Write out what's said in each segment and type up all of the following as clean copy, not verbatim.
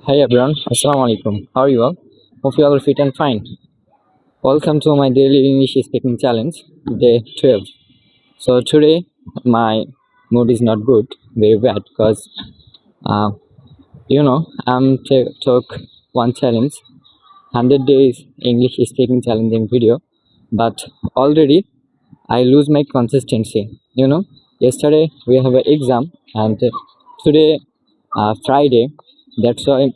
Hi everyone, Assalamu alaikum. How are you all? Hope you all are fit and fine. Welcome to my daily English speaking challenge, day 12. So today my mood is not good, very bad, because uh, I'm took one challenge, 100 days English speaking challenging video, but already I lose my consistency. Yesterday we have an exam and today Friday. That's why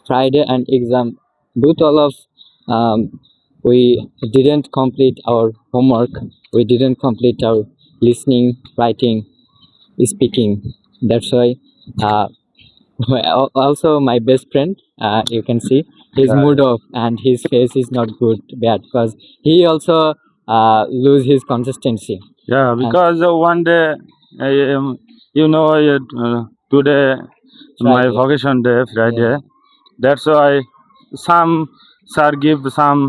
Friday and exam, both all of we didn't complete our homework. We didn't complete our listening, writing, speaking. That's why. Uh, Also, my best friend, you can see his mood off and his face is not good, bad, because he also lose his consistency. Yeah, And because one day, today my Friday, vacation day, Friday. yeah, That's why some sir give some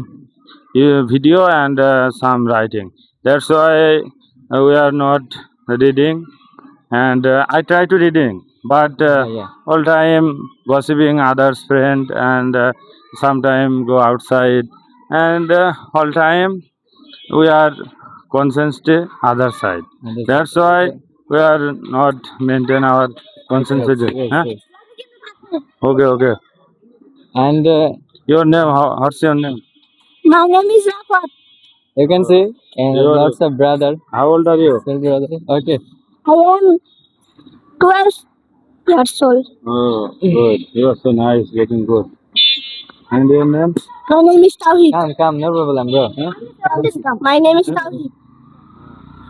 video and some writing. That's why we are not reading, and I try to reading, but yeah. all time gossiping others friend and sometime go outside, and all time we are concentrated other side. And this, That's why we are not maintain our yes, yes, concentration. yes, Huh? yes. Okay, okay. And Your name? What's your name? My name is Rafat. you can see Your, lots of brother, how old are you? still brother. Okay. I am 12 years old. Oh, good. You are so nice, looking good. And your name? My name is Tawhid. Come, no problem, bro. Huh? My name is Tawhid.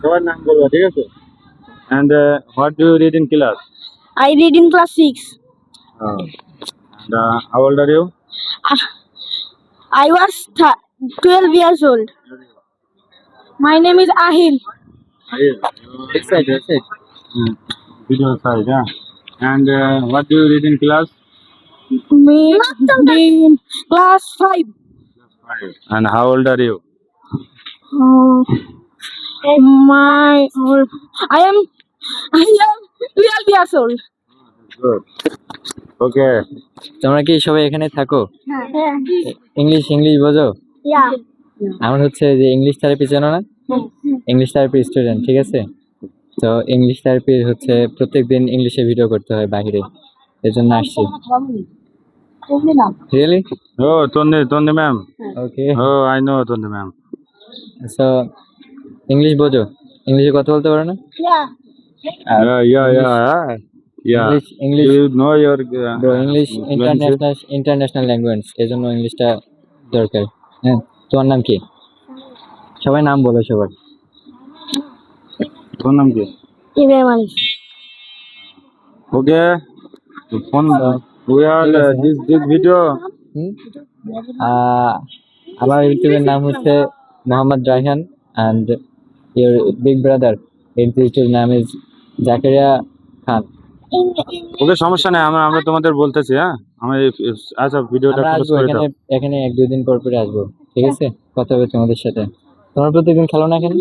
Your name বলবো, ঠিক আছে? And what do you read in class? I read in class 6. Oh. And how old are you? I was 12 years old. My name is Ahil. Excited. Video side, yeah. And what do you read in class? Me in class 5. And how old are you? I am 12 years old. Good. Okay. তোমরা কি সবাই এখানে থাকো? Yeah. English বোঝো? Yeah. আমার হচ্ছে যে English therapy জানো না? ইংলিশ থেরাপি স্টুডেন্ট, ঠিক আছে? তো ইংলিশ থেরাপির হচ্ছে প্রত্যেকদিন ইংলিশে ভিডিও করতে হয় বাইরে, এর জন্য আসছি। Really? Oh, Tony ma'am. Okay. Oh, I know Tony ma'am. So English বোঝো? ইংলিশে কথা বলতে পারো না? Yeah. Yeah. English You know your English international language, এই জন্য ইংলিশটা দরকার। হ্যাঁ, তোমার নাম কি? সবাই নাম বলো সবার। তোর নাম কি? Ibrahim Ali. Okay. Phone. We are this video. আমার ইউটিউবের নাম হচ্ছে Mohammad Raihan and your big brother ইউটিউবের নাম is জাকারিয়া খান। ওকে, সমস্যা নেই, আমরা তোমাদের বলতেছি। হ্যাঁ, আচ্ছা ভিডিওটা আমরা ক্লোজ আসবো করে দাও। এখানে 1-2 দিন পর আসবো, ঠিক আছে? কথা হবে তোমাদের সাথে। তোমরা প্রতিদিন খেলো না এখানে?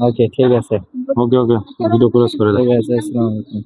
ওকে, ঠিক আছে। ওকে, ভিডিও ক্লোজ করে দাও। ঠিক আছে, আসসালামু আলাইকুম।